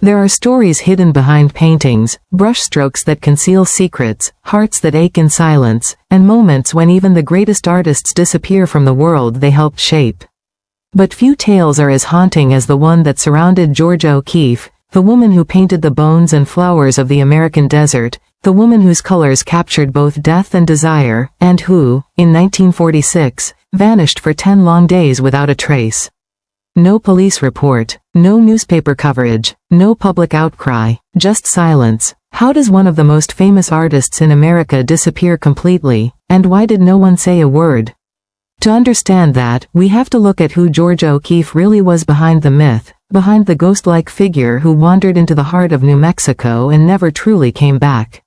There are stories hidden behind paintings, brushstrokes that conceal secrets, hearts that ache in silence, and moments when even the greatest artists disappear from the world they helped shape. But few tales are as haunting as the one that surrounded Georgia O'Keeffe, the woman who painted the bones and flowers of the American desert, the woman whose colors captured both death and desire, and who, in 1946, vanished for 10 long days without a trace. No police report, no newspaper coverage, no public outcry, just silence. How does one of the most famous artists in America disappear completely, and why did no one say a word? To understand that, we have to look at who Georgia O'Keeffe really was behind the myth, behind the ghost-like figure who wandered into the heart of New Mexico and never truly came back.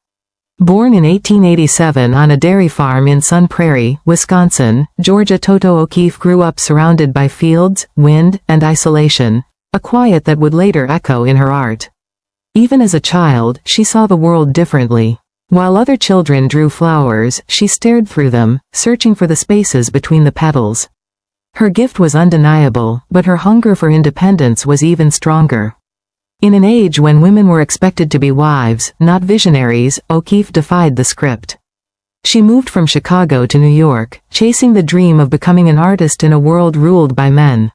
Born in 1887 on a dairy farm in Sun Prairie, Wisconsin, Georgia Toto O'Keeffe grew up surrounded by fields, wind, and isolation, a quiet that would later echo in her art. Even as a child, she saw the world differently. While other children drew flowers, she stared through them, searching for the spaces between the petals. Her gift was undeniable, but her hunger for independence was even stronger. In an age when women were expected to be wives, not visionaries, O'Keeffe defied the script. She moved from Chicago to New York, chasing the dream of becoming an artist in a world ruled by men.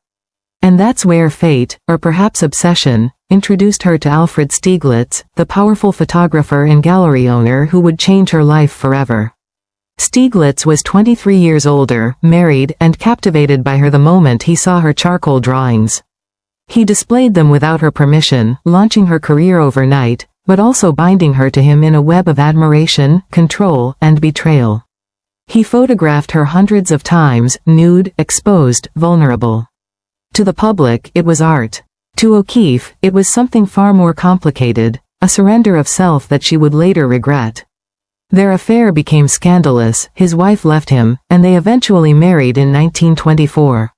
And that's where fate, or perhaps obsession, introduced her to Alfred Stieglitz, the powerful photographer and gallery owner who would change her life forever. Stieglitz was 23 years older, married, and captivated by her the moment he saw her charcoal drawings. He displayed them without her permission, launching her career overnight, but also binding her to him in a web of admiration, control, and betrayal. He photographed her hundreds of times, nude, exposed, vulnerable. To the public, it was art. To O'Keeffe, it was something far more complicated, a surrender of self that she would later regret. Their affair became scandalous, his wife left him, and they eventually married in 1924.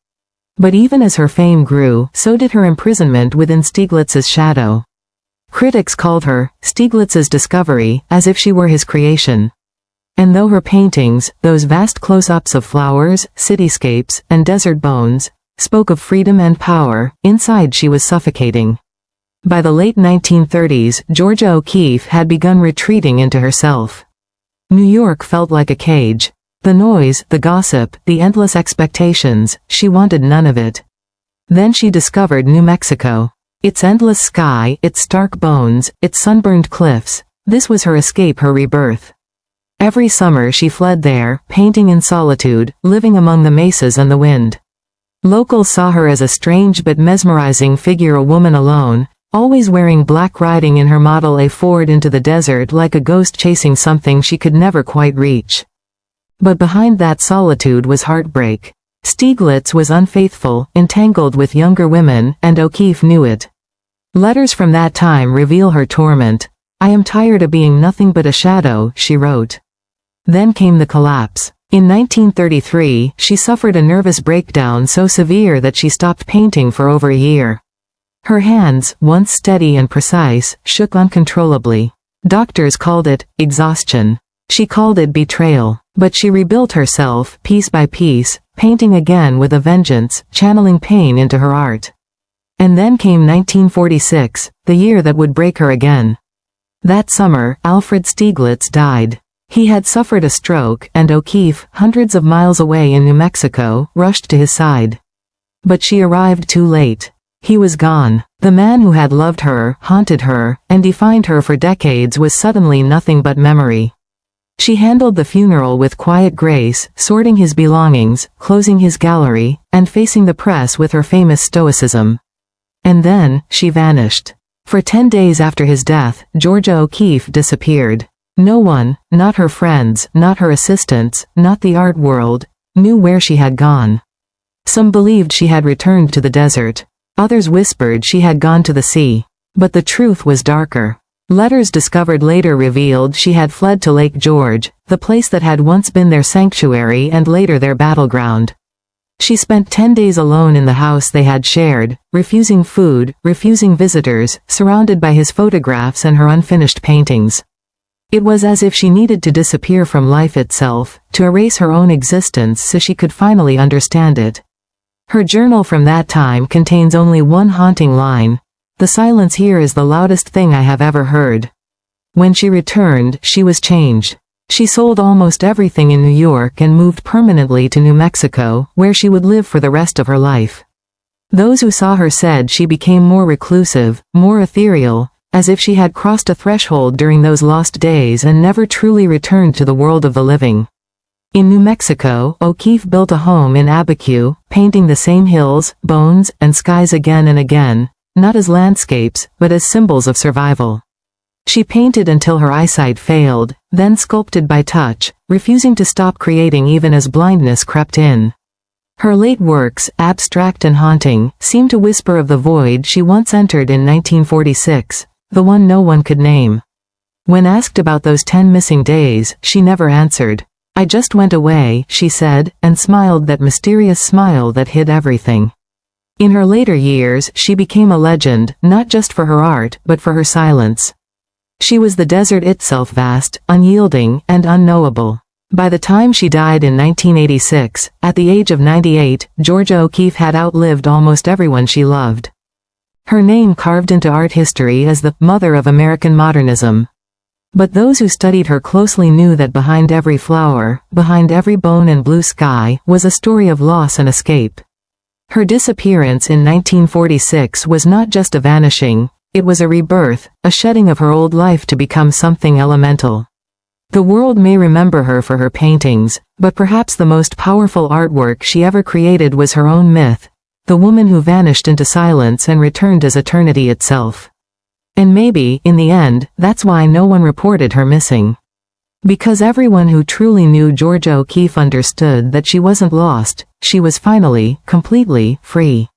But even as her fame grew, so did her imprisonment within Stieglitz's shadow. Critics called her Stieglitz's discovery, as if she were his creation. And though her paintings, those vast close-ups of flowers, cityscapes, and desert bones, spoke of freedom and power, inside she was suffocating. By the late 1930s, Georgia O'Keeffe had begun retreating into herself. New York felt like a cage. The noise, the gossip, the endless expectations, she wanted none of it. Then she discovered New Mexico. Its endless sky, its stark bones, its sunburned cliffs, this was her escape, her rebirth. Every summer she fled there, painting in solitude, living among the mesas and the wind. Locals saw her as a strange but mesmerizing figure, a woman alone, always wearing black, riding in her Model A Ford into the desert like a ghost chasing something she could never quite reach. But behind that solitude was heartbreak. Stieglitz was unfaithful, entangled with younger women, and O'Keeffe knew it. Letters from that time reveal her torment. "I am tired of being nothing but a shadow," she wrote. Then came the collapse. In 1933, she suffered a nervous breakdown so severe that she stopped painting for over a year. Her hands, once steady and precise, shook uncontrollably. Doctors called it exhaustion. She called it betrayal. But she rebuilt herself, piece by piece, painting again with a vengeance, channeling pain into her art. And then came 1946, the year that would break her again. That summer, Alfred Stieglitz died. He had suffered a stroke, and O'Keeffe, hundreds of miles away in New Mexico, rushed to his side. But she arrived too late. He was gone. The man who had loved her, haunted her, and defined her for decades was suddenly nothing but memory. She handled the funeral with quiet grace, sorting his belongings, closing his gallery, and facing the press with her famous stoicism. And then, she vanished. For 10 days after his death, Georgia O'Keeffe disappeared. No one, not her friends, not her assistants, not the art world, knew where she had gone. Some believed she had returned to the desert. Others whispered she had gone to the sea. But the truth was darker. Letters discovered later revealed she had fled to Lake George, the place that had once been their sanctuary and later their battleground. She spent 10 days alone in the house they had shared, refusing food, refusing visitors, surrounded by his photographs and her unfinished paintings. It was as if she needed to disappear from life itself, to erase her own existence so she could finally understand it. Her journal from that time contains only one haunting line. The silence here is the loudest thing I have ever heard." When she returned, she was changed. She sold almost everything in New York and moved permanently to New Mexico, where she would live for the rest of her life. Those who saw her said she became more reclusive, more ethereal, as if she had crossed a threshold during those lost days and never truly returned to the world of the living. In New Mexico, O'Keeffe built a home in Abiquiu, painting the same hills, bones, and skies again and again, not as landscapes, but as symbols of survival. She painted until her eyesight failed, then sculpted by touch, refusing to stop creating even as blindness crept in. Her late works, abstract and haunting, seem to whisper of the void she once entered in 1946, the one no one could name. When asked about those 10 missing days, she never answered. "I just went away," she said, and smiled that mysterious smile that hid everything. In her later years, she became a legend, not just for her art, but for her silence. She was the desert itself, vast, unyielding, and unknowable. By the time she died in 1986, at the age of 98, Georgia O'Keeffe had outlived almost everyone she loved. Her name carved into art history as the mother of American modernism. But those who studied her closely knew that behind every flower, behind every bone and blue sky, was a story of loss and escape. Her disappearance in 1946 was not just a vanishing, it was a rebirth, a shedding of her old life to become something elemental. The world may remember her for her paintings, but perhaps the most powerful artwork she ever created was her own myth, the woman who vanished into silence and returned as eternity itself. And maybe, in the end, that's why no one reported her missing. Because everyone who truly knew Georgia O'Keeffe understood that she wasn't lost, she was finally, completely, free.